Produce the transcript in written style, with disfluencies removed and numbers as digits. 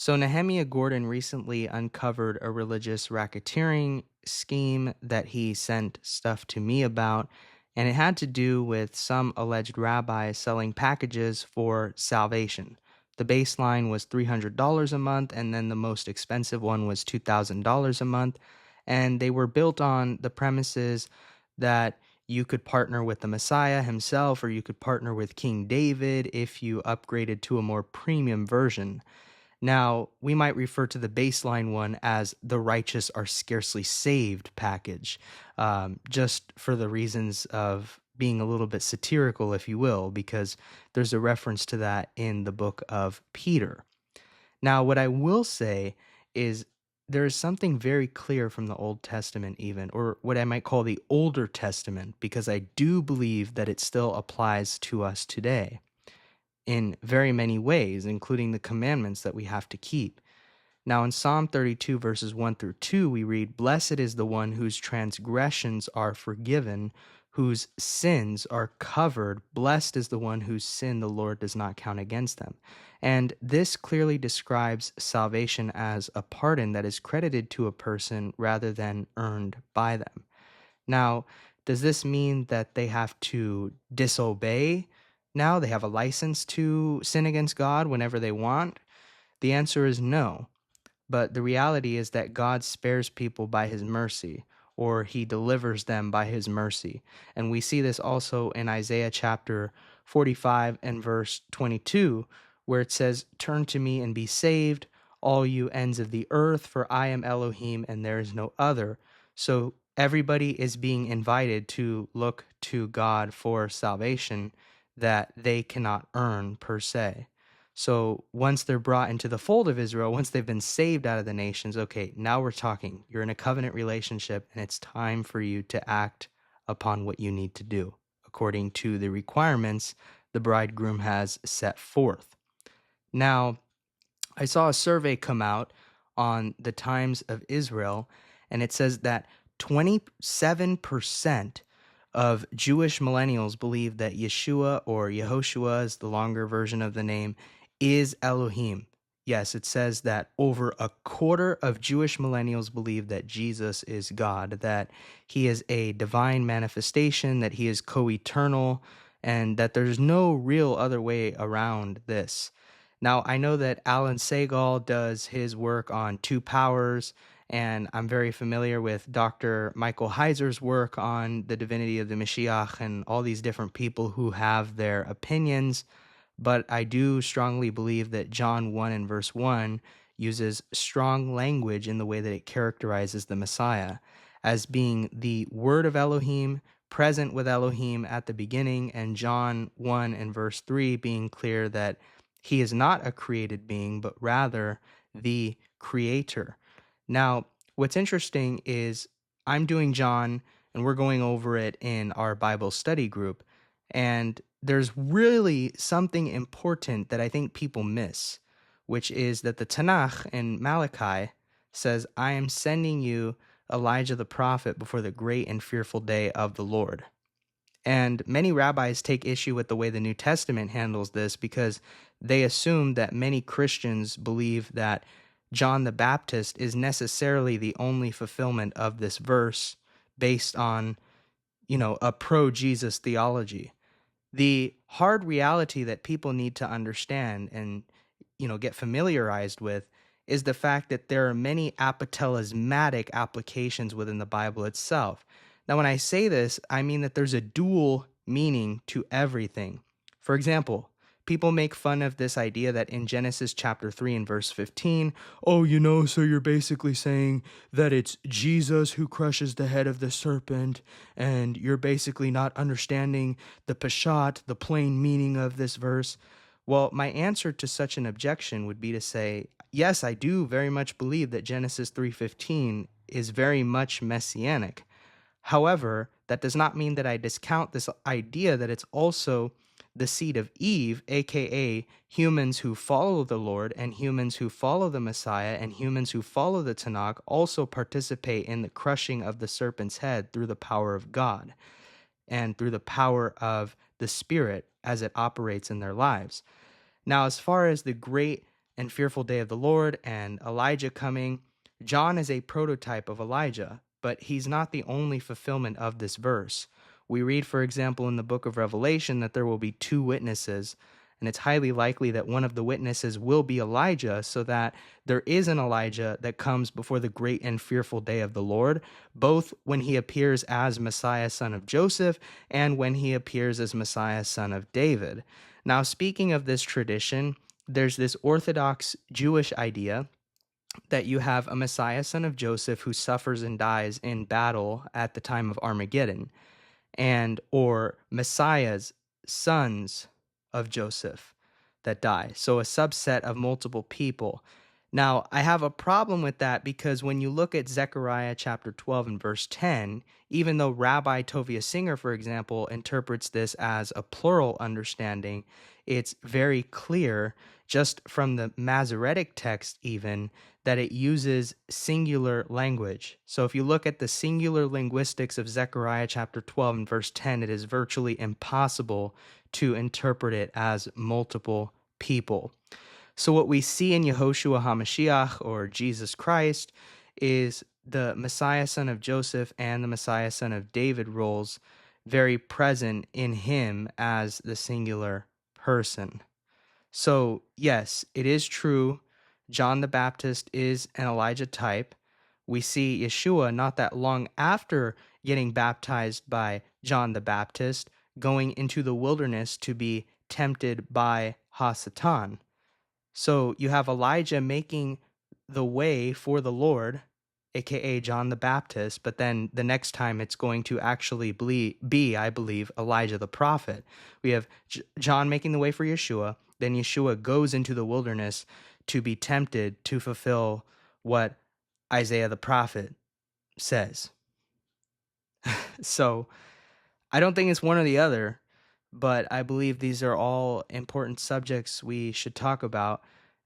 So, Nehemiah Gordon recently uncovered a religious racketeering scheme that he sent stuff to me about, and it had to do with some alleged rabbis selling packages for salvation. The baseline was $300 a month, and then the most expensive one was $2,000 a month. And they were built on the premises that you could partner with the Messiah himself, or you could partner with King David if you upgraded to a more premium version. Now, we might refer to the baseline one as the righteous are scarcely saved package, just for the reasons of being a little bit satirical, if you will, because there's a reference to that in the book of Peter. Now, what I will say is there is something very clear from the Old Testament, even, or what I might call the Older Testament, because I do believe that it still applies to us today in very many ways, including the commandments that we have to keep. Now, in Psalm 32, verses 1 through 2, we read, "Blessed is the one whose transgressions are forgiven, whose sins are covered. Blessed is the one whose sin the Lord does not count against them." And this clearly describes salvation as a pardon that is credited to a person rather than earned by them. Now, does this mean that they have to disobey now? They have a license to sin against God whenever they want? The answer is no. But the reality is that God spares people by his mercy, or he delivers them by his mercy. And we see this also in Isaiah chapter 45 and verse 22, where it says, "Turn to me and be saved, all you ends of the earth, for I am Elohim and there is no other." So everybody is being invited to look to God for salvation that they cannot earn per se. So once they're brought into the fold of Israel, once they've been saved out of the nations, okay, now we're talking. You're in a covenant relationship, and it's time for you to act upon what you need to do according to the requirements the bridegroom has set forth. Now, I saw a survey come out on the Times of Israel, and it says that 27% of Jewish millennials believe that Yeshua, or Yehoshua is the longer version of the name, is Elohim. Yes, it says that over a quarter of Jewish millennials believe that Jesus is God, that he is a divine manifestation, that he is co-eternal, and that there's no real other way around this. Now, I know that Alan Segal does his work on two powers, and I'm very familiar with Dr. Michael Heiser's work on the divinity of the Mashiach and all these different people who have their opinions. But I do strongly believe that John 1 and verse 1 uses strong language in the way that it characterizes the Messiah as being the Word of Elohim, present with Elohim at the beginning, and John 1 and verse 3 being clear that he is not a created being, but rather the creator. Now, what's interesting is I'm doing John, and we're going over it in our Bible study group. And there's really something important that I think people miss, which is that the Tanakh in Malachi says, "I am sending you Elijah the prophet before the great and fearful day of the Lord." And many rabbis take issue with the way the New Testament handles this because they assume that many Christians believe that John the Baptist is necessarily the only fulfillment of this verse based on, a pro-Jesus theology. The hard reality that people need to understand and, get familiarized with is the fact that there are many apostolic applications within the Bible itself. Now, when I say this, I mean that there's a dual meaning to everything. For example, people make fun of this idea that in Genesis chapter 3 and verse 15, "Oh, so you're basically saying that it's Jesus who crushes the head of the serpent, and you're basically not understanding the Peshat, the plain meaning of this verse." Well, my answer to such an objection would be to say, yes, I do very much believe that Genesis 3:15 is very much messianic. However, that does not mean that I discount this idea that it's also the seed of Eve, aka humans who follow the Lord and humans who follow the Messiah and humans who follow the Tanakh also participate in the crushing of the serpent's head through the power of God and through the power of the Spirit as it operates in their lives. Now, as far as the great and fearful day of the Lord and Elijah coming, John is a prototype of Elijah, but he's not the only fulfillment of this verse. We read, for example, in the book of Revelation that there will be two witnesses, and it's highly likely that one of the witnesses will be Elijah, so that there is an Elijah that comes before the great and fearful day of the Lord, both when he appears as Messiah, son of Joseph, and when he appears as Messiah, son of David. Now, speaking of this tradition, there's this Orthodox Jewish idea that you have a Messiah, son of Joseph, who suffers and dies in battle at the time of Armageddon, and or Messiah's sons of Joseph that die. So a subset of multiple people. Now, I have a problem with that because when you look at Zechariah chapter 12 and verse 10, even though Rabbi Tovia Singer, for example, interprets this as a plural understanding, it's very clear just from the Masoretic text even that it uses singular language. So if you look at the singular linguistics of Zechariah chapter 12 and verse 10, it is virtually impossible to interpret it as multiple people. So what we see in Yehoshua HaMashiach, or Jesus Christ, is the Messiah son of Joseph and the Messiah son of David roles very present in him as the singular person. So yes, it is true, John the Baptist is an Elijah type. We see Yeshua not that long after getting baptized by John the Baptist going into the wilderness to be tempted by Hasatan. So you have Elijah making the way for the Lord, aka John the Baptist, but then the next time it's going to actually be, I believe, Elijah the prophet. We have John making the way for Yeshua, then Yeshua goes into the wilderness to be tempted to fulfill what Isaiah the prophet says. So I don't think it's one or the other, but I believe these are all important subjects we should talk about.